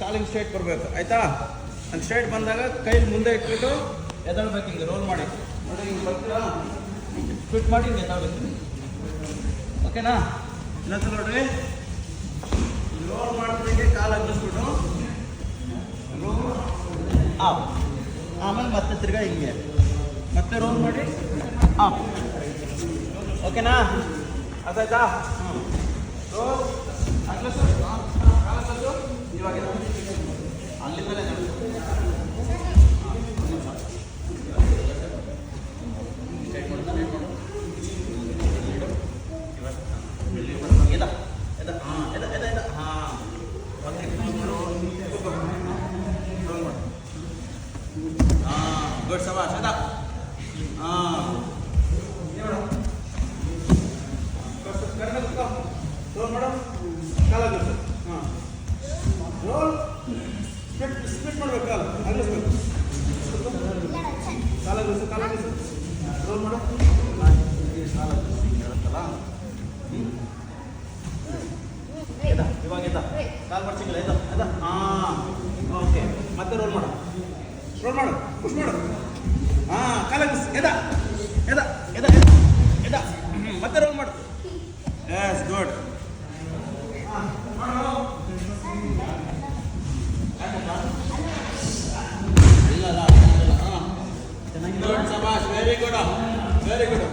Calling straight ಬರಬೇಕು ಆಯ್ತಾ. ಹಂಗೆ ಸ್ಟ್ರೈಟ್ ಬಂದಾಗ ಕೈ ಮುಂದೆ ಇಟ್ಬಿಟ್ಟು ಎದಳ್ಬೇಕು, ಹಿಂಗೆ ರೋಲ್ ಮಾಡಿ ನೋಡಿ, ಹಿಂಗೆ ಬರ್ತೀರಾ ಫಿಟ್ ಮಾಡಿ ಹಿಂಗೆ ಎದಳ್ಬೇಕು. ಓಕೆನಾ? ಇನ್ನೊಂದು ನೋಡ್ರಿ, ರೋಲ್ ಮಾಡಿದಂಗೆ ಕಾಲು ಅಗ್ಗಿಸ್ಬಿಟ್ಟು ರೋಲ್ ಆಫ್, ಆಮೇಲೆ ಮತ್ತೆ ತಿರ್ಗಾ ಹಿಂಗೆ ಮತ್ತೆ ರೋಲ್ ಮಾಡಿ ಆಫ್. ಓಕೆನಾ? ಅದಾಯ್ತಾ? ರೋಲ್ ಅಗ್ಲಿಸು, ಕಾಲು ಇವಾಗ ಅಲ್ಲಿಂದಲೇ ಗುಡ್ ಸವಾಸ್ ಅದ. ರೋಲ್ ಮಾಡೋ ಕಾಲ ರೋಲ್ ಸ್ಪ್ಲಿಟ್ ಮಾಡ್ಬೇಕು, ಕಾಲ ಅಗಲಿಸ್ಬೇಕು, ಕಾಲ ರೋಲ್ ಮಾಡೋ ಕಾಲ ಹೇಳುತ್ತಲ್ಲ. ಇವಾಗ ಎದ್ದ ಕಾಲು ಬರ್ಸಿಲ್ಲ, ಎದ್ದ ಎದ್ದ. ಓಕೆ, ಮತ್ತೆ ರೋಲ್ ಮಾಡು, ಪುಷ್ ಮಾಡು. ಕಾಲ ಎದ ಎದ ಎದ ಎದ ಎದ ಮತ್ತೆ ರೋಲ್ ಮಾಡು. Yes good. ಗುಡ್ ಸಬಾಷ್, ವೆರಿ ಗುಡ್, ವೆರಿ ಗುಡ್.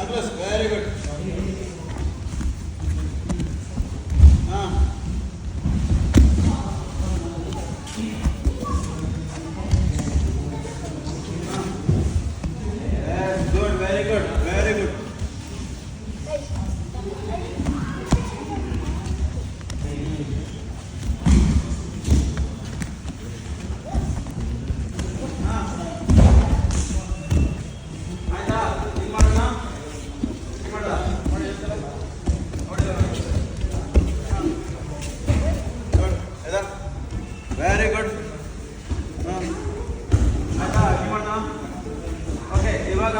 ಅಗ್ಲಸ್, ವೆರಿ ಗುಡ್. ಹಾಂ good, very good, very good. Very good. Very, ಮಾಡೋಣ. ಓಕೆ, ಇವಾಗ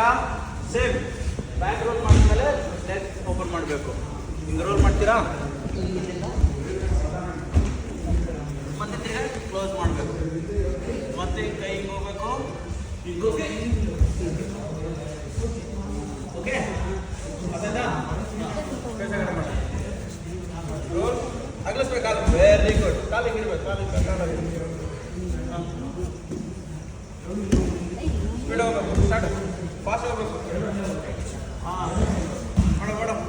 ಸೇಮ್ ಬ್ಯಾಕ್ ರೋಲ್ ಮಾಡಿದ್ಮೇಲೆ ಲೆಗ್ ಓಪನ್ ಮಾಡಬೇಕು. ಹಿಂಗೆ ರೋಲ್ ಮಾಡ್ತೀರಾ, ಮತ್ತೆ ತಿರ್ಗಾ ಕ್ಲೋಸ್ ಮಾಡಬೇಕು, ಮತ್ತೆ ಕೈ ಹಿಂಗೆ ಹೋಗ್ಬೇಕು, ಹಿಂಗೆ ಓಕೆ. ಅದಾಯ್ತಾ? ರೋಲ್ ಅಗಲಿಸ್ಬೇಕಾದ್ರೆ ವೆರಿ ಗುಡ್. ಕಾಲಿಗೆ ಇರ್ಬೇಕು, ಕಾಲಿಗೆ ಸ್ಪೀಡ್ ಹೋಗ್ಬೇಕು, ಸ್ಟಾರ್ಟ್ ಫಾಸ್ಟ್ ಹೋಗ್ಬೇಕು. ಹಾಂ ಮೇಡಮ್ ಮೇಡಮ್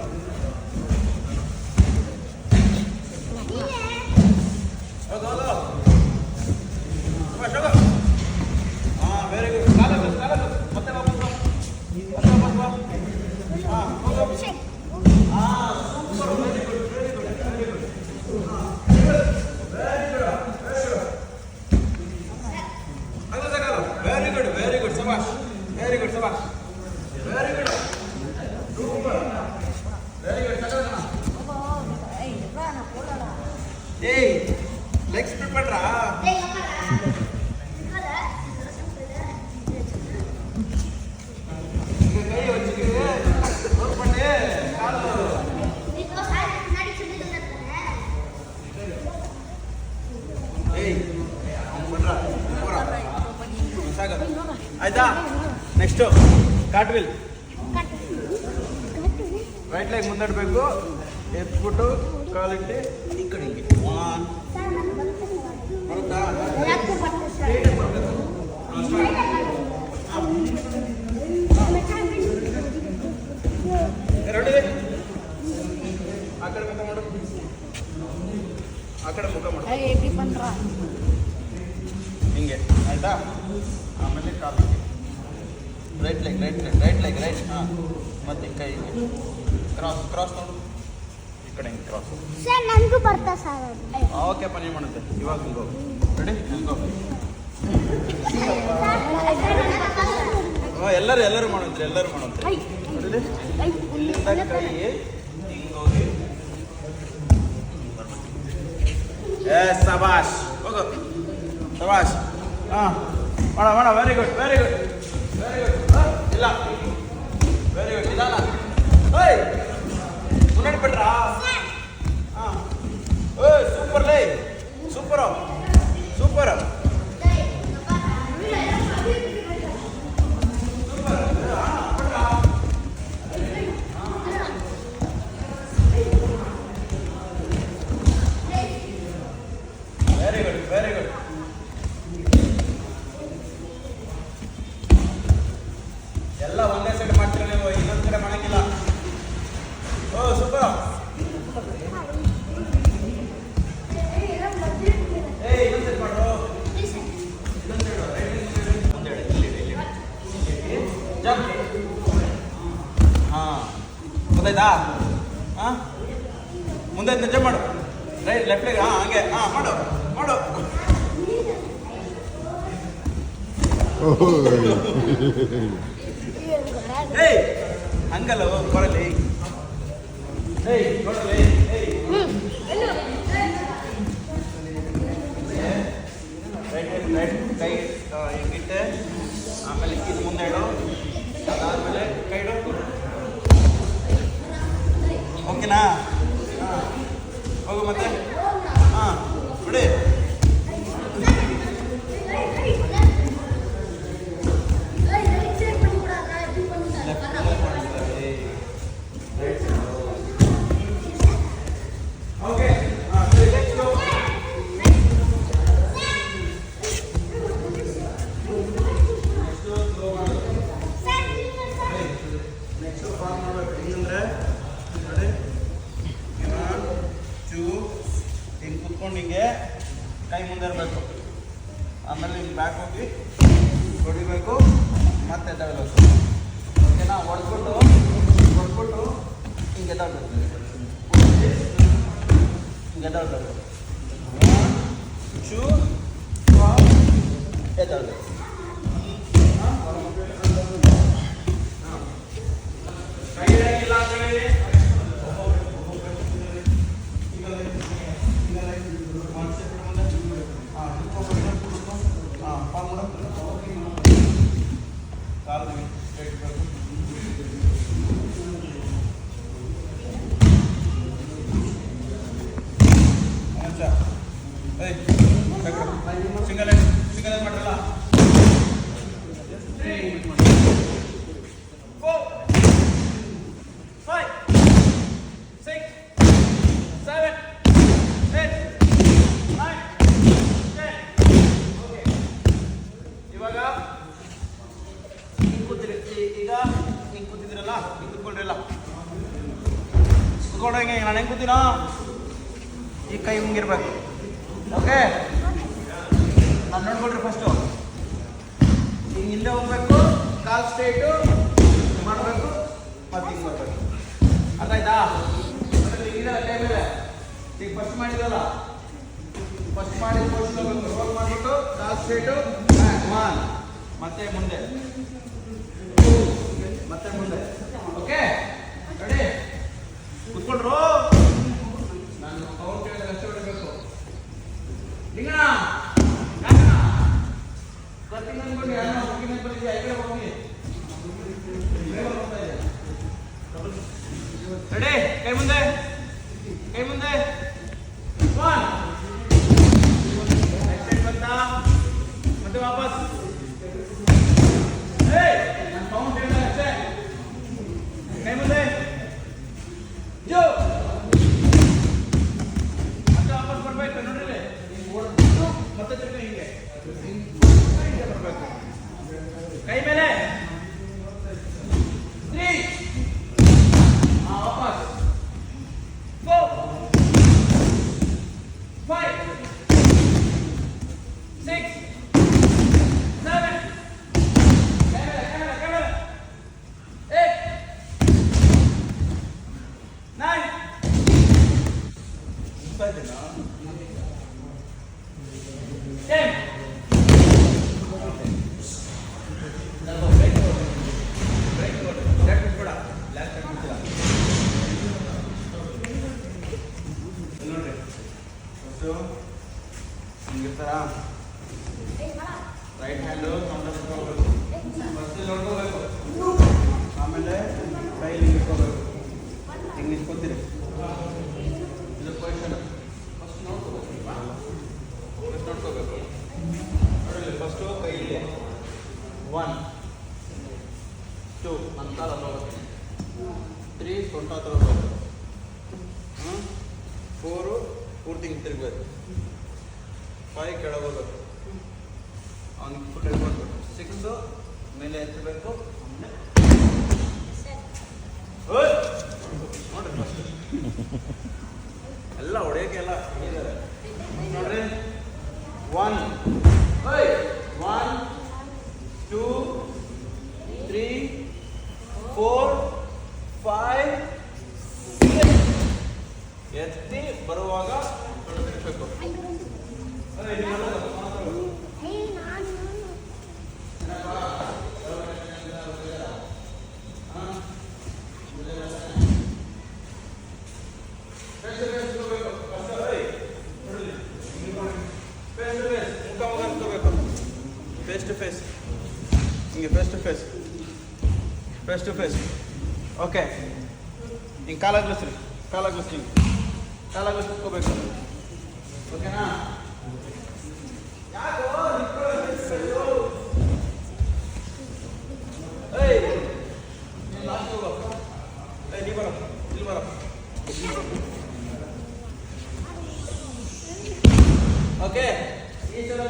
ಹೌದು ಹೌದು ಫಾಸ್ಟ್ ಹೋಗು. ಹಾಂ ವೆರಿ ಗುಡ್. ಕಾಲದು ಮತ್ತೆ ವಾಪಸ್ ಬಾ, ಮತ್ತೆ ವಾಪಸ್ ಬಾ. ಹಾಂ ಹೋಗು. ಹಾಂ super, very good, very good, very good. Very good, very good, ಸಬಾಷ್, ವೆರಿ ಗುಡ್, ಸಬಾಷ್, very good, super, very good. ಏಯ್ ಲೆಗ್ ಸ್ಪ್ಲಿಟ್ ಮಾಡ್ರಾ? ಕೈ ಹೊಚ್ಚಿಗೆ ರೋಲ್ ಮಾಡಿ ಕಾಲು. ಏಯ್ ಬನ್ರಾ ಆಯ್ತಾ? Next cartwheel. ರೈಟ್ ಲೆಗ್ ಮುಂದಿಡಬೇಕು, ಎತ್ಬಿಟ್ಟು ಕಾಲಿಟ್ಟು ಈ ಕಡೆ ಹಿಂಗೆ ಬರುತ್ತಾ? ರೆಡಿ? ಆ ಕಡೆ ಮುಖ ಮಾಡು, ಆ ಕಡೆ ಮುಖ ಮಾಡು ಹಿಂಗೆ, ಆಯ್ತಾ? ಆಮೇಲೆ ಕಾಲು right leg, right leg, right leg, right. ಹಾಂ ಮತ್ತೆ ಕೈ ಕ್ರಾಸ್, ಕ್ರಾಸ್ ನೋಡು ಈ ಕಡೆ ಹಿಂಗೆ ಕ್ರಾಸ್. ಸರ್ ನನಗೂ ಬರ್ತಾ ಸರ್. ಓಕೆಪ್ಪ, ನೀವು ಮಾಡುತ್ತೆ. ಇವಾಗ ಹಿಂಗೋ, ರೆಡಿ? ಹಿಂಗೋ. ಎಲ್ಲರೂ ಮಾಡುತ್ತೆ, ಎಲ್ಲರೂ ಮಾಡುತ್ತೆ. ಇಲ್ಲಿಂದ ಕೈ ಹಿಂಗೋಗಿ ಎಸ್ ಸಬಾಷ್, ಹೋಗು ಸಬಾಷ್. ಹಾಂ ಮಾಡ, very good, very good, very good. ಇಲ್ಲ ವೆರಿ ಗುಡ್, ನಿಧಾನ. ಓಯ್ ಮುನ್ನಡೆ ಬಿಟ್ರಾ? ಹಾಂ ಓಯ್ ಸೂಪರ್ ಲೈ, super, super. Very good, very good. ಎಲ್ಲ ಒಂದೇ ಸೈಡ್ ಮಾಡ್ತೀರ ನೀವು, ಇನ್ನೊಂದು ಕಡೆ ಮಾಡಂಗಿಲ್ಲ. ಓ ಸೂಪರ್. ಏಯ್ ಇನ್ನೊಂದು ಸೈಡ್ ಮಾಡ್ರು, ಇನ್ನೊಂದು ಸೈಡು, ರೈಟ್ ಮುಂದೆ ಇಲ್ಲಿ ಜಂಪ್. ಹಾಂ ಗೊತ್ತಾಯ್ತಾ? ಹಾಂ ಮುಂದೆ ಜಂಪ್ ಮಾಡು, ರೈಟ್ ಲೆಫ್ಟ್ ಲೆಗ್. ಹಾಂ ಹಂಗೆ, ಹಾಂ ಮಾಡು ಮಾಡು. ಏಯ್ ಹಂಗಲ್ಲ ಬರಲಿ. ಏಯ್ ನೋಡಲಿ, ಏಯ್ ರೈಟ್ ರೈಟ್ ಕೈ ಹಿಂಗಿಟ್ಟೆ, ಆಮೇಲೆ ಇದು ಮುಂದೆ ಇಡು, ಅದಾದಮೇಲೆ ಕೈ ಇಡು. ಓಕೆನಾ? ಹಾಂ ಹೋಗು ಮತ್ತೆ. ಹಾಂ ಬಿಡಿ. ಹಿಡ್ಕೊಂಡು ಹಿಂಗೆ ಕೈ ಮುಂದೆ ಇರಬೇಕು. ಆಮೇಲೆ ಹಿಂಗೆ ಬ್ಯಾಕ್ ಹೋಗಿ ಹೊಡಿಬೇಕು, ಮತ್ತೆ ಎದ್ದಾಡಬೇಕು. ಓಕೆನಾ? ಹೊಡ್ಬಿಟ್ಟು ಹಿಂಗೆ ಎದ್ದಾಡಬೇಕು. ಹಿಂಗೆ ಎದ್ದಾಡಬೇಕು. 1 2 ಎದ್ದಾಡಬೇಕು. ಕೈ ಇಡಂಗಿಲ್ಲ ಅಂತ ಹೇಳಿ ಸಿಂಗಲ್ ಮಾಡ್ರಲ್ಲ. 3 4 5 6 7 8 9 10. ಓಕೆ, ಇವಾಗ ಹಿಂಗೆ ಕೂತಿರಿ. ಈಗ ಹಿಂಗೆ ಕೂತಿದ್ದೀರಲ್ಲ, ಹಿಂಗೆ ಕೂತ್ಕೊಳ್ರಿಲ್ಲ. ಕೂತ್ಕೊಂಡಂಗೆ ನಾನು ಹೆಂಗೆ ಕೂತೀನೋ ಈ ಕೈ ಹಿಂಗಿರ್ಬೇಕು. ಓಕೆ, ನಾನು ನೋಡ್ಕೊಳ್ರಿ. ಫಸ್ಟು ಹಿಂಗೆ ಇಲ್ಲೇ ಹೋಗ್ಬೇಕು, ಕಾಲು ಸ್ಟ್ರೈಟು ಮಾಡಬೇಕು, ಮತ್ತೆ ಹಿಂಗೆ ಬರಬೇಕು. ಅರ್ಥ ಆಯ್ತಾ? ಹಿಂಗಿಲ್ಲ ಟೈಮ್ ಇದೆ. ಈಗ ಫಸ್ಟ್ ಮಾಡಿದ್ರಲ್ಲ, ಫಸ್ಟ್ ಮಾಡಿದ ಪೋಸ್ಟ್ ಹೋಗ್ಬೇಕು. ರೋಲ್ ಮಾಡಿಬಿಟ್ಟು ಕಾಲು ಸ್ಟ್ರೈಟು 1, ಮತ್ತೆ ಮುಂದೆ 2, ಮತ್ತೆ ಮುಂದೆ. Okay, ready? ಕುತ್ಕೊಂಡ್ರು. ನಾನು ಕೌಂಟ್ ಹೇಳಿದ್ರೆ ಅಷ್ಟೇ ಹೊಡಬೇಕು. ಲಿಂಗಣ ಬರ್ತೀನಿ ಯಾರು ಬಂದಿದ್ಯಾ? ಈ ಕಡೆ ಹೋಗಿ. ರೆಡಿ? ಕೈ ಮುಂದೆ, ಕೈ ಮುಂದೆ. 1 ನೆಕ್ಸ್ಟ್ ಬಂತಾ, ಮತ್ತೆ ವಾಪಸ್. ನಾನು ಕೌಂಟ್ ಹೇಳಿದ್ರೆ ಅಷ್ಟೇ. ಕೈ ಮುಂದೆ 2 ಮತ್ತೆ ವಾಪಸ್ ಬರ್ಬೇಕು. ನೋಡ್ರಿ, ಓಡ್ಬಿಟ್ಟು ಮತ್ತೆ ತಿರ್ಗಿ ಹಿಂಗೆ ಬರಬೇಕು. ಕೈ ಮೇಲೆ 3 ವಾಪಸ್ 4 5 6 7 camera 8 9 10. ನೋಡ್ರಿ, ಹಿಂಗಿರ್ತಾರ. ರೈಟ್ ಹ್ಯಾಂಡು ಕೌಂಟರ್ ಇಟ್ಕೋಬೇಕು. ಫಸ್ಟ್ ನೋಡ್ಕೋಬೇಕು, ಆಮೇಲೆ ಕೈ ಹಿಂಗೆ ಇಟ್ಕೋಬೇಕು. ಹಿಂಗೆ ಇಟ್ಕೊತೀರಿ. ಇದು ಪೊಸಿಷನ್. ಫಸ್ಟ್ ನೋಡ್ಕೋಬೇಕು. ಫಸ್ಟ್ ನೋಡ್ಕೋಬೇಕು. ನೋಡಿಲ್ಲ, ಫಸ್ಟು ಕೈ ಇಲ್ಲಿ 1 2 ನನ್ನ ಕಾಲ ಹೋಗುತ್ತೆ. 3 ಸೊಂಟ ಹತ್ರ ಹೋಗ್ಬೇಕು. 4 ಪೂರ್ತಿ ಹಿಂಗೆ ತಿರುಗಬೇಕು. 5 ಕೆಳಗೆ ಹೋಗ್ಬೇಕು. ಅವ್ನಿಗೆ ಫುಲ್ ಹೇಳ್ಬೇಕು. 6 ಮೇಲೆ ಎತ್ತಬೇಕು. ನೋಡ್ರಿ, ಫಸ್ಟ್ ಎಲ್ಲ ಹೊಡೆಯೋಕೆ ಎಲ್ಲ ನೋಡ್ರಿ. 1 2 3 4 5 6 ಎತ್ತಿ ಬರುವಾಗ ತಿರ್ಬೇಕು. ಫೇಸ್ ಟು ಫೇಸ್, ಹಿಂಗೆ face to face, face to face. Okay, ಹಿಂಗೆ ಕಾಲಾಗ್ಲಿಸ್ರಿ, ಕಾಲಾಗ್ಲಿಸ್ರಿ, ಕಾಲಾಗ್ಲಿಸ್ ಕುತ್ಕೋಬೇಕು. ಓಕೆನಾ? ಓಕೆ, ಈ ಸಲ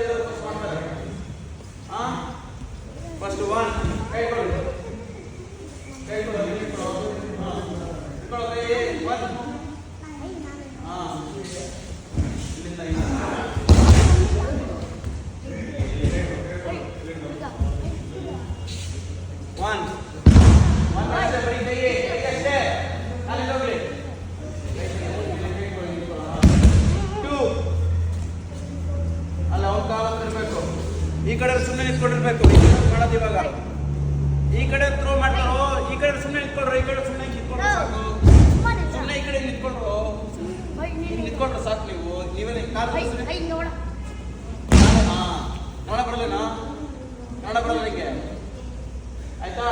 ಮಾಡ್ತಾರೆ. ಫಸ್ಟ್ 1 ಕೈ ಕೊಡಿ, ಕೈ ಕೊಡಿ, ಇಲ್ಲಿಂದ ಒನ್ ಅಷ್ಟೇ ಬರೀ ಕೈ ಅಷ್ಟೇ ಅಲ್ಲಿ ಹೋಗ್ಲಿ ಟೂ ಅಲ್ಲ ಅವ್ನ ಕಾಲ ಇರಬೇಕು ಈ ಕಡೆ ಸುಮ್ಮನೆ ನಿಂತ್ಕೊಂಡಿರ್ಬೇಕು ಈ ಕಡೆ ಮಾಡೋದು ಇವಾಗ ಈ ಕಡೆ ಥ್ರೋ ಮಾಡ್ತಾರೋ ಈ ಕಡೆ ಸುಮ್ಮನೆ ನಿಂತ್ಕೊಂಡ್ರು ಈ ಕಡೆ ಸುಮ್ಮನೆ ನಿಂತ್ಕೊಂಡ್ರು ಸಾಕು ಸುಮ್ಮನೆ ಈ ಕಡೆ ನಿಂತ್ಕೊಂಡ್ರು ನಿಂತ್ಕೊಂಡ್ರು ಸಾಕು ನೀವು ನೀವೇ ಕಾಲು ನೋಡ ಬರಲೇನಾ ನೋಡ ಬರಲ್ಲ ನಿಂಗೆ ಆಯ್ತಾ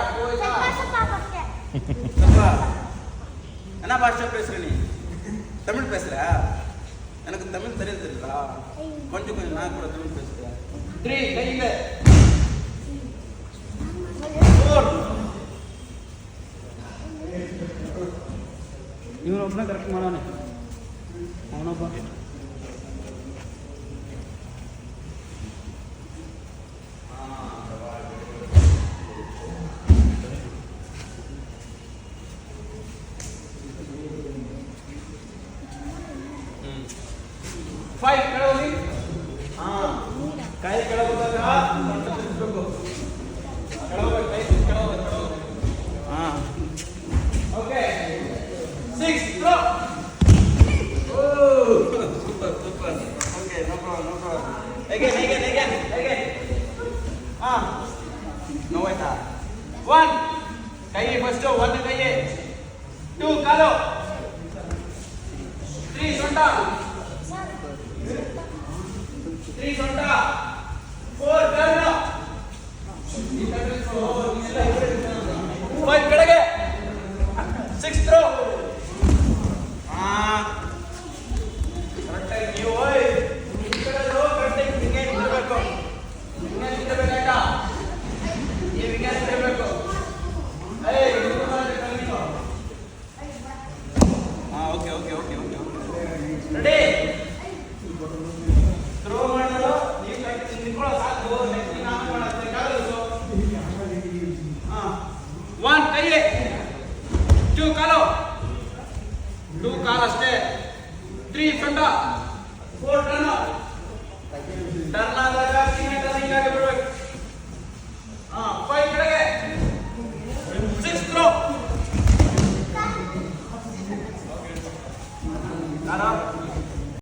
என்ன பாஷை பேசுற நீ தமிழ் பேசுற எனக்கு தமிழ் தெரியுதுல்ல கொஞ்சம் கொஞ்சம் நான் கூட தமிழ் பேசுறேன் 3 கையில 4 ಇವನು ಒಬ್ಬನೇ ಕರೆಕ್ಟ್ ಮಾಡೋಣ ಅವನೊಬ್ಬ ಫೈವ್ ಕೆಳಗೆ ಕೈ ಕೆಳಗೋದಾಗ ತಿರ್ಸ್ಬೇಕು ಕೆಳಗೆ ಕೈ ಕೆಳಗೆ ಹಾಂ okay 6 throw super super okay no problem again ಹಾಂ ನೋವಾಯ್ತಾ 1 ಕೈ ಫಸ್ಟ್ 1 ಕೈ 2 ಕಾಲು 3 ಸೊಂಟ 3 ಸೊಂಟ 4 ಟರ್ನ್ 5 ಕೆಳಗೆ 6 ಥ್ರೋ ಕರೆಕ್ಟಾಗಿ ನೀವು ಈ ಕಡೆ ಕರೆಕ್ಟಾಗಿ ವಿಕೆಟ್ ಇರಬೇಕು ವಿಕೆಟ್ ಇರಬೇಕಾಯ್ತಾ ಈ ವಿಕೆಟ್ ಇರಬೇಕು okay okay okay okay ready throw ಮಾಡಲು ನೀವು ನಿಂತ್ಕೊಳ್ಳೋ ಸಾಕು ನೆಕ್ಸ್ಟ್ ನಾನು ಮಾಡೋದು ಕಾಲು ಹಾಂ 1 ಕೈ 2 ಕಾಲು 2 ಕಾಲು ಅಷ್ಟೇ 3 ಸೊಂಟ 4 ಟರ್ನ್